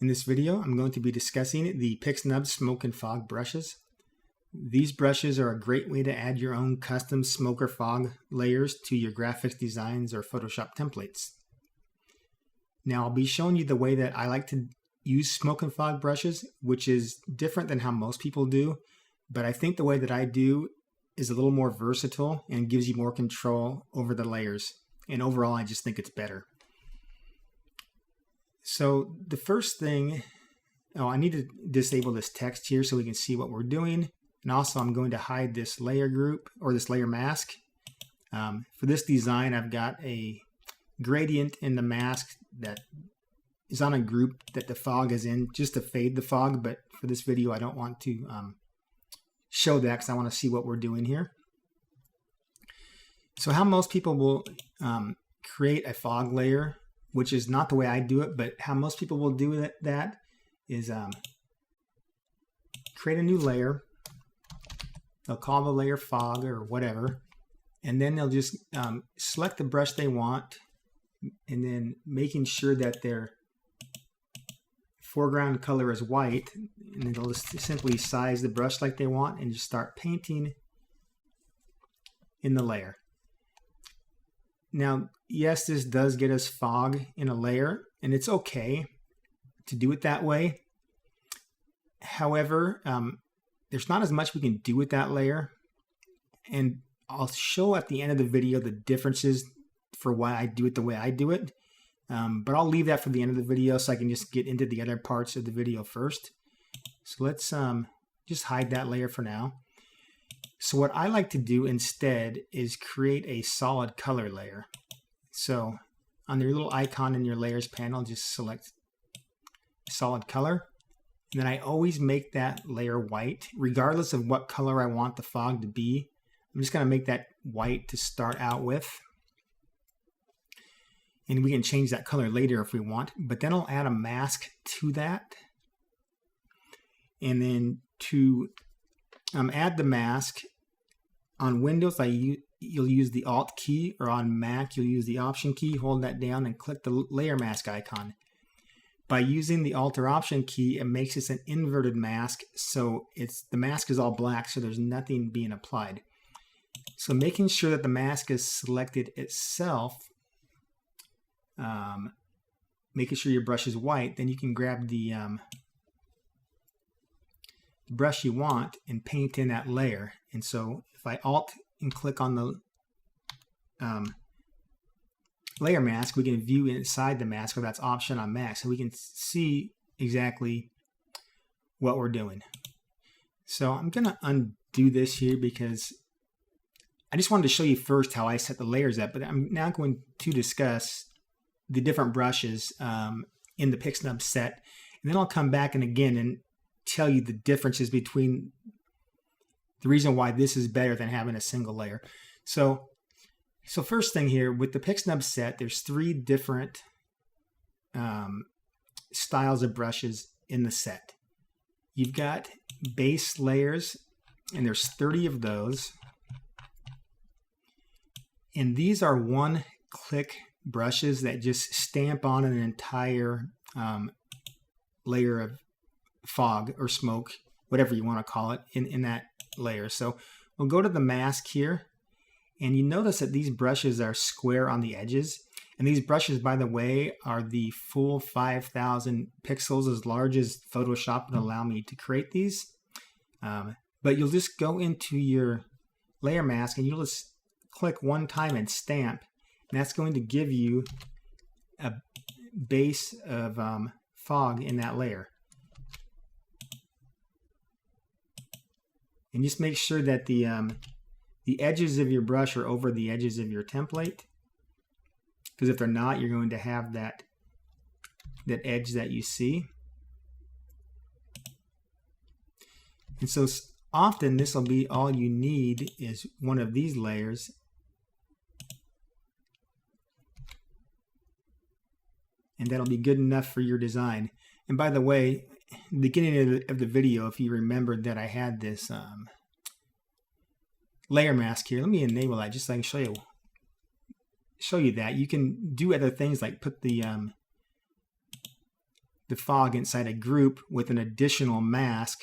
In this video, I'm going to be discussing the PixNub Smoke and Fog brushes. These brushes are a great way to add your own custom smoke or fog layers to your graphics designs or Photoshop templates. Now I'll be showing you the way that I like to use smoke and fog brushes, which is different than how most people do, but I think the way that I do is a little more versatile and gives you more control over the layers. And overall, I just think it's better. So the first thing, I need to disable this text here so we can see what we're doing. And also I'm going to hide this layer group or this layer mask. For this design, I've got a gradient in the mask that is on a group that the fog is in just to fade the fog. But for this video, I don't want to show that because I want to see what we're doing here. So how most people will create a fog layer, which is not the way I do it, but how most people will do that is create a new layer. They'll call the layer fog or whatever, and then they'll just select the brush they want, and then making sure that their foreground color is white, and then they'll just simply size the brush like they want and just start painting in the layer. Now, yes, this does get us fog in a layer, and it's okay to do it that way. However, there's not as much we can do with that layer, and I'll show at the end of the video the differences for why I do it the way I do it. But I'll leave that for the end of the video so I can just get into the other parts of the video first. So let's just hide that layer for now. So what I like to do instead is create a solid color layer. So on your little icon in your layers panel, just select solid color. And then I always make that layer white, regardless of what color I want the fog to be. I'm just going to make that white to start out with. And we can change that color later if we want. But then I'll add a mask to that. And then to add the mask, on Windows, you'll use the Alt key, or on Mac, you'll use the Option key. Hold that down and click the layer mask icon. By using the Alt or Option key, it makes this an inverted mask, so the mask is all black, so there's nothing being applied. So making sure that the mask is selected itself, making sure your brush is white, then you can grab the brush you want and paint in that layer. And so if I Alt and click on the layer mask, we can view inside the mask, or that's Option on Mac, so we can see exactly what we're doing. So I'm going to undo this here because I just wanted to show you first how I set the layers up, but I'm now going to discuss the different brushes in the PixNub set, and then I'll come back and again tell you the differences between the reason why this is better than having a single layer. So first thing here, with the PixNub set, there's 3 different styles of brushes in the set. You've got base layers, and there's 30 of those. And these are one-click brushes that just stamp on an entire layer of fog or smoke, whatever you want to call it, in that layer. So we'll go to the mask here, and you notice that these brushes are square on the edges. And these brushes, by the way, are the full 5,000 pixels, as large as Photoshop would allow me to create these. But you'll just go into your layer mask and you'll just click one time and stamp, and that's going to give you a base of fog in that layer. And just make sure that the edges of your brush are over the edges of your template, because if they're not, you're going to have that edge that you see. And so often this will be all you need is one of these layers. And that'll be good enough for your design. And by the way, the beginning of the video, if you remembered that I had this layer mask here, let me enable that just so I can show you that. You can do other things like put the the fog inside a group with an additional mask,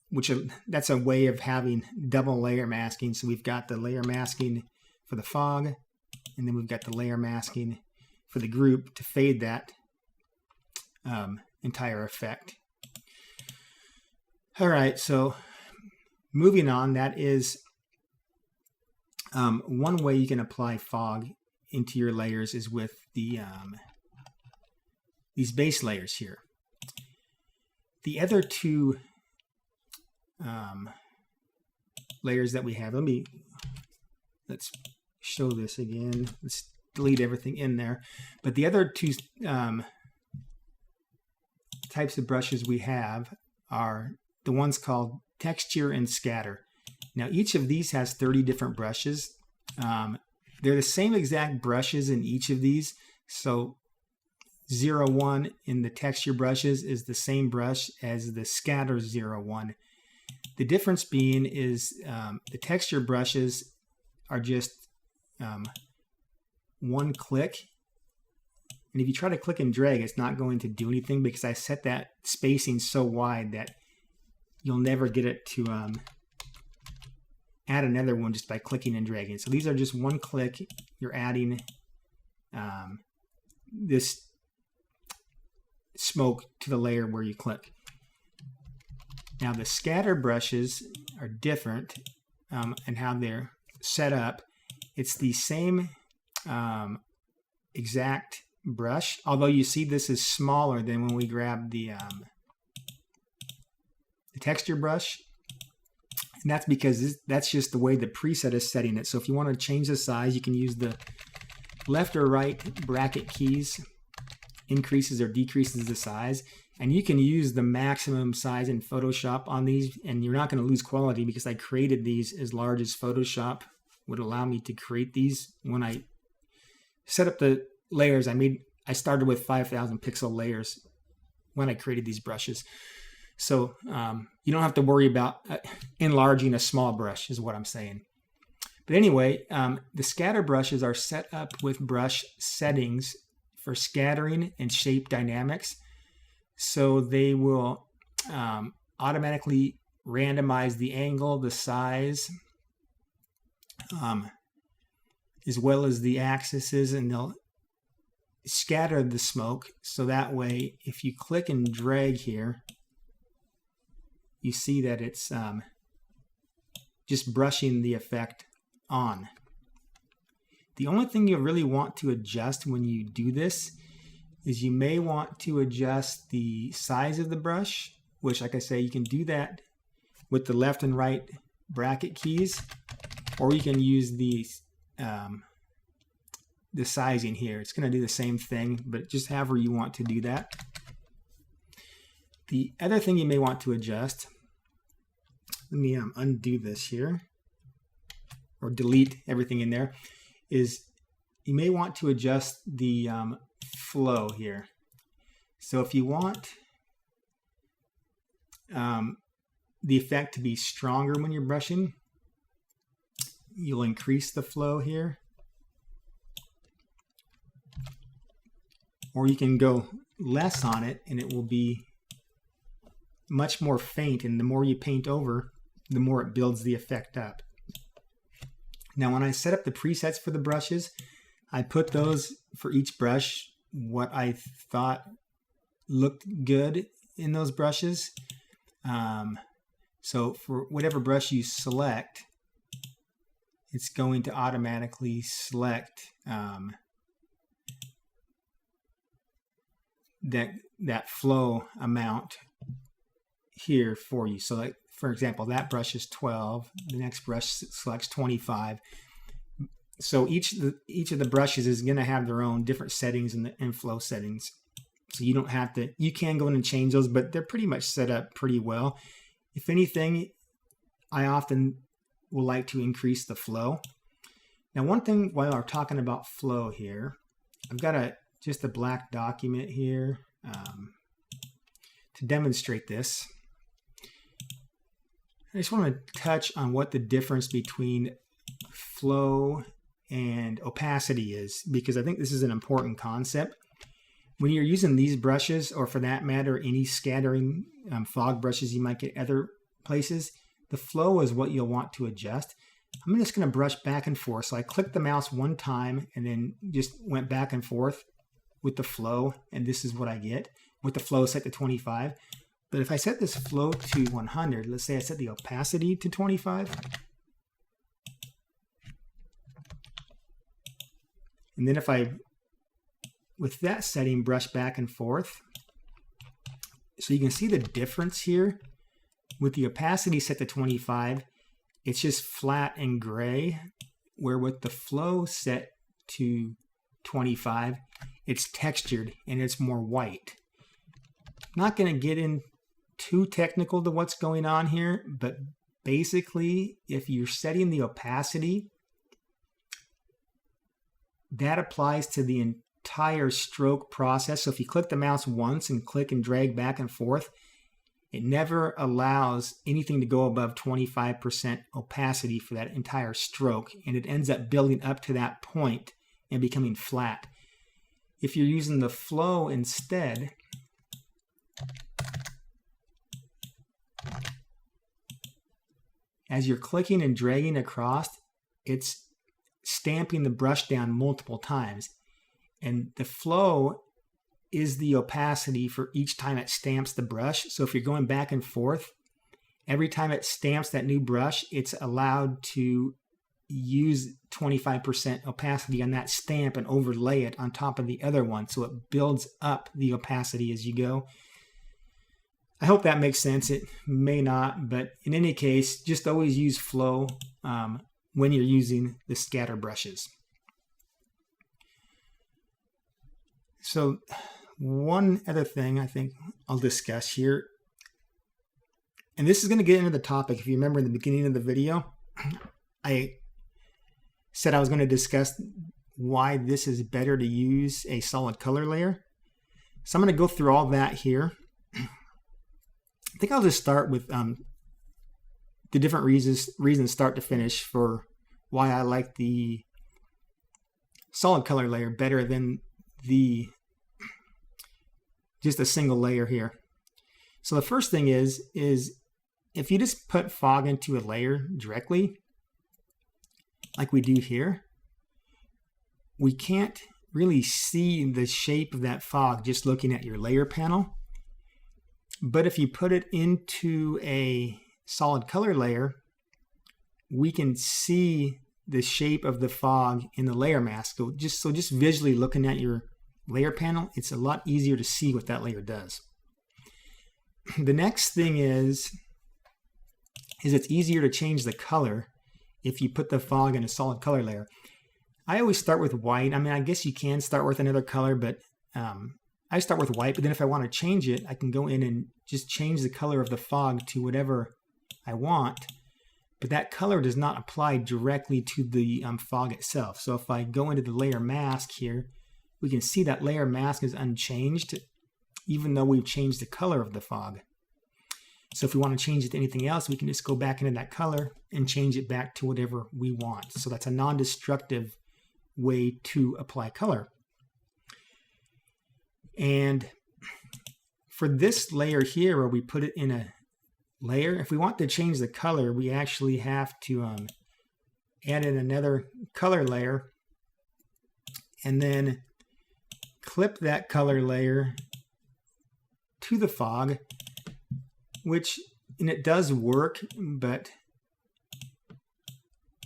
which that's a way of having double layer masking. So we've got the layer masking for the fog, and then we've got the layer masking for the group to fade that entire effect. All right, so moving on, that is one way you can apply fog into your layers is with the these base layers here. The other two layers that we have, let's show this again. Let's delete everything in there. But the other two types of brushes we have are the ones called texture and scatter. Now each of these has 30 different brushes. They're the same exact brushes in each of these. So 01 in the texture brushes is the same brush as the scatter 01. The difference being is the texture brushes are just one click. And if you try to click and drag, it's not going to do anything because I set that spacing so wide that you'll never get it to add another one just by clicking and dragging. So these are just one click. You're adding this smoke to the layer where you click. Now the scatter brushes are different in how they're set up. It's the same exact brush, although you see this is smaller than when we grab the texture brush. And that's because that's just the way the preset is setting it. So if you want to change the size, you can use the left or right bracket keys, increases or decreases the size. And you can use the maximum size in Photoshop on these, and you're not going to lose quality because I created these as large as Photoshop would allow me to create these. When I set up the layers, I started with 5,000 pixel layers when I created these brushes. So you don't have to worry about enlarging a small brush is what I'm saying. But anyway, the scatter brushes are set up with brush settings for scattering and shape dynamics. So they will automatically randomize the angle, the size, as well as the axes, and they'll scatter the smoke. So that way, if you click and drag here, you see that it's just brushing the effect on. The only thing you really want to adjust when you do this is you may want to adjust the size of the brush, which, like I say, you can do that with the left and right bracket keys, or you can use the sizing here. It's going to do the same thing, but just however you want to do that. The other thing you may want to adjust, let me undo this here, or delete everything in there, is you may want to adjust the flow here. So if you want the effect to be stronger when you're brushing, you'll increase the flow here. Or you can go less on it and it will be much more faint, and the more you paint over, the more it builds the effect up. Now when I set up the presets for the brushes, I put those for each brush what I thought looked good in those brushes. So for whatever brush you select, it's going to automatically select that flow amount here for you. So like, for example, that brush is 12, the next brush selects 25. So each of the brushes is going to have their own different settings and flow settings. So you don't have to, you can go in and change those, but they're pretty much set up pretty well. If anything, I often will like to increase the flow. Now, one thing while we're talking about flow here, I've got just a black document here to demonstrate this. I just want to touch on what the difference between flow and opacity is, because I think this is an important concept. when you're using these brushes, or for that matter, any scattering fog brushes you might get other places, the flow is what you'll want to adjust. I'm just going to brush back and forth. So I clicked the mouse one time and then just went back and forth with the flow, and this is what I get with the flow set to 25. But if I set this flow to 100, let's say I set the opacity to 25, and then if I, with that setting, brush back and forth, so you can see the difference here. With the opacity set to 25, it's just flat and gray, where with the flow set to 25, it's textured and it's more white. Not going to get in too technical to what's going on here, but basically, if you're setting the opacity, that applies to the entire stroke process. So if you click the mouse once and click and drag back and forth, it never allows anything to go above 25% opacity for that entire stroke, and it ends up building up to that point and becoming flat. If you're using the flow instead, as you're clicking and dragging across, it's stamping the brush down multiple times. And the flow is the opacity for each time it stamps the brush. So if you're going back and forth, every time it stamps that new brush, it's allowed to use 25% opacity on that stamp and overlay it on top of the other one. So it builds up the opacity as you go. I hope that makes sense. It may not, but in any case, just always use flow when you're using the scatter brushes. So one other thing I think I'll discuss here, and this is going to get into the topic. If you remember in the beginning of the video, I said I was going to discuss why this is better to use a solid color layer. So I'm going to go through all that here. I think I'll just start with the different reasons start to finish for why I like the solid color layer better than the just a single layer here. So the first thing is if you just put fog into a layer directly, like we do here, we can't really see the shape of that fog just looking at your layer panel. But if you put it into a solid color layer, we can see the shape of the fog in the layer mask. So just visually looking at your layer panel, it's a lot easier to see what that layer does. The next thing is it's easier to change the color if you put the fog in a solid color layer. I always start with white. I mean, I guess you can start with another color, but I start with white. But then if I want to change it, I can go in and just change the color of the fog to whatever I want. But that color does not apply directly to the fog itself. So if I go into the layer mask here, we can see that layer mask is unchanged, even though we've changed the color of the fog. So if we want to change it to anything else, we can just go back into that color and change it back to whatever we want. So that's a non-destructive way to apply color. And for this layer here, where we put it in a layer, if we want to change the color, we actually have to add in another color layer and then clip that color layer to the fog, and it does work, but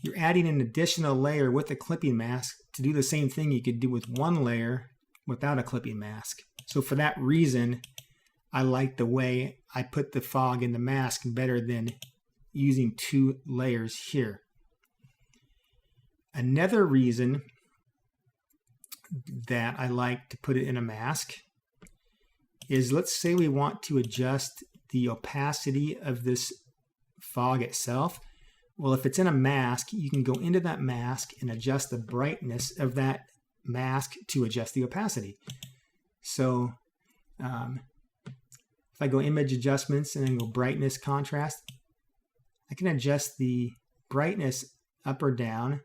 you're adding an additional layer with a clipping mask to do the same thing you could do with one layer without a clipping mask. So for that reason, I like the way I put the fog in the mask better than using two layers here. Another reason that I like to put it in a mask is, let's say we want to adjust the opacity of this fog itself. Well, if it's in a mask, you can go into that mask and adjust the brightness of that mask to adjust the opacity. So if I go image adjustments and then go brightness contrast, I can adjust the brightness up or down.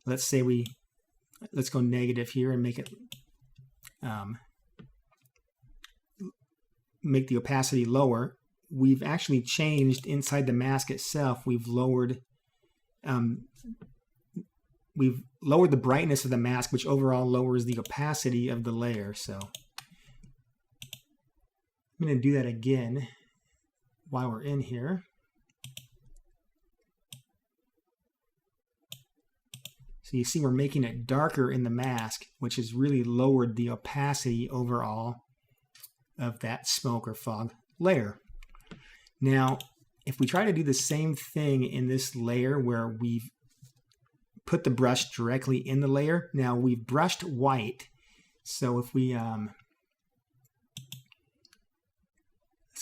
Let's say let's go negative here and make it make the opacity lower, we've actually changed inside the mask itself. We've lowered the brightness of the mask, which overall lowers the opacity of the layer. So I'm going to do that again while we're in here. So you see we're making it darker in the mask, which has really lowered the opacity overall of that smoke or fog layer. Now, if we try to do the same thing in this layer where we've put the brush directly in the layer, now we've brushed white. So if we, let's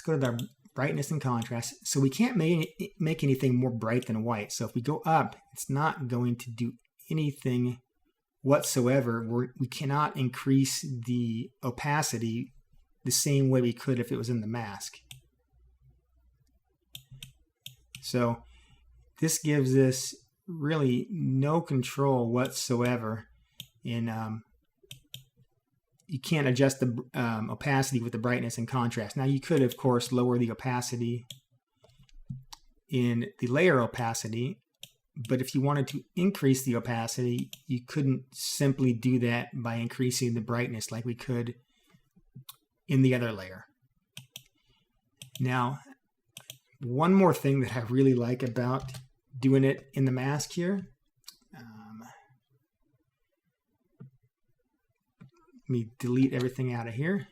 go to the brightness and contrast. So we can't make anything more bright than white. So if we go up, it's not going to do anything whatsoever. We cannot increase the opacity the same way we could if it was in the mask. So this gives us really no control whatsoever in you can't adjust the opacity with the brightness and contrast. Now you could of course lower the opacity in the layer opacity, but if you wanted to increase the opacity, you couldn't simply do that by increasing the brightness like we could in the other layer. Now, one more thing that I really like about doing it in the mask here, let me delete everything out of here,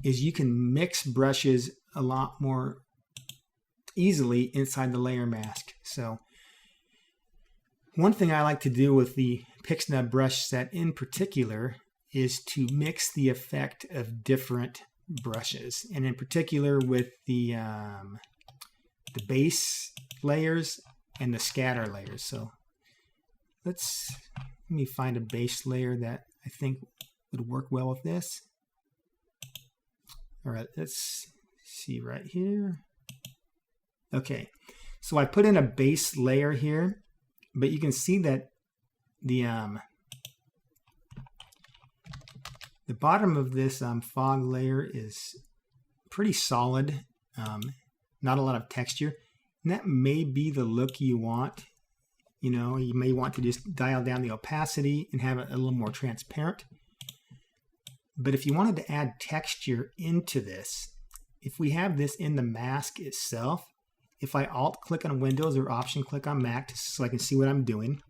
is you can mix brushes a lot more easily inside the layer mask. So one thing I like to do with the PixNub brush set in particular is to mix the effect of different brushes, and in particular with the base layers and the scatter layers. So let me find a base layer that I think would work well with this. All right, let's see right here. Okay, so I put in a base layer here, but you can see that the bottom of this fog layer is pretty solid, not a lot of texture, and that may be the look you want. You know, you may want to just dial down the opacity and have it a little more transparent. But if you wanted to add texture into this, if we have this in the mask itself, if I Alt click on Windows or Option click on Mac so I can see what I'm doing,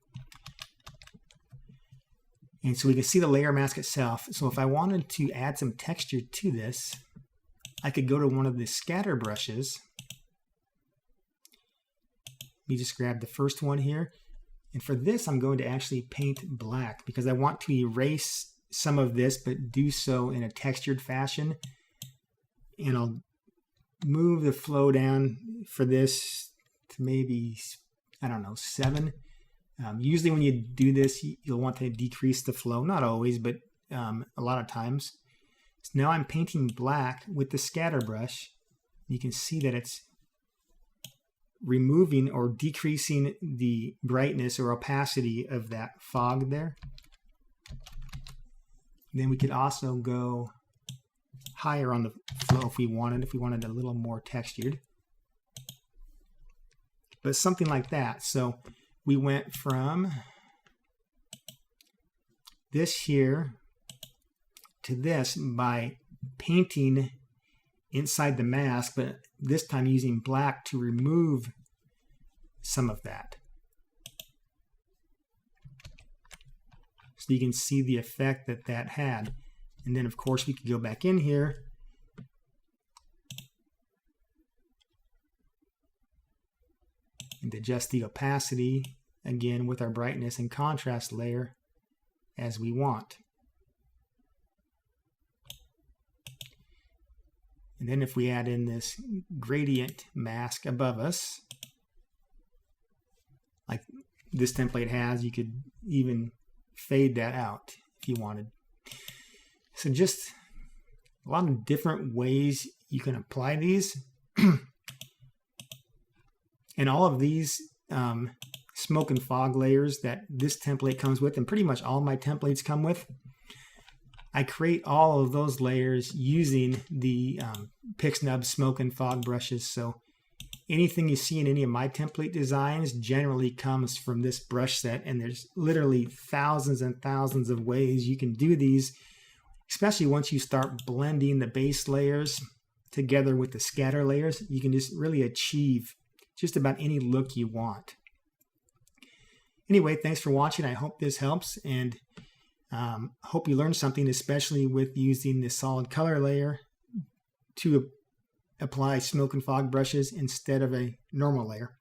and so we can see the layer mask itself. So if I wanted to add some texture to this, I could go to one of the scatter brushes. Let me just grab the first one here. And for this, I'm going to actually paint black because I want to erase some of this, but do so in a textured fashion. And I'll move the flow down for this to maybe, I don't know, 7. Usually when you do this, you'll want to decrease the flow. Not always, but a lot of times. So now I'm painting black with the scatter brush. You can see that it's removing or decreasing the brightness or opacity of that fog there. Then we could also go higher on the flow if we wanted a little more textured. But something like that. So we went from this here to this by painting inside the mask, but this time using black to remove some of that. So you can see the effect that that had. And then of course we could go back in here and adjust the opacity again with our brightness and contrast layer as we want. And then if we add in this gradient mask above us, like this template has, you could even fade that out if you wanted. So just a lot of different ways you can apply these. And all of these smoke and fog layers that this template comes with, and pretty much all my templates come with, I create all of those layers using the PixNub smoke and fog brushes. So anything you see in any of my template designs generally comes from this brush set, and there's literally thousands and thousands of ways you can do these, especially once you start blending the base layers together with the scatter layers. You can just really achieve just about any look you want. Anyway, thanks for watching. I hope this helps, and hope you learned something, especially with using the solid color layer to apply smoke and fog brushes instead of a normal layer.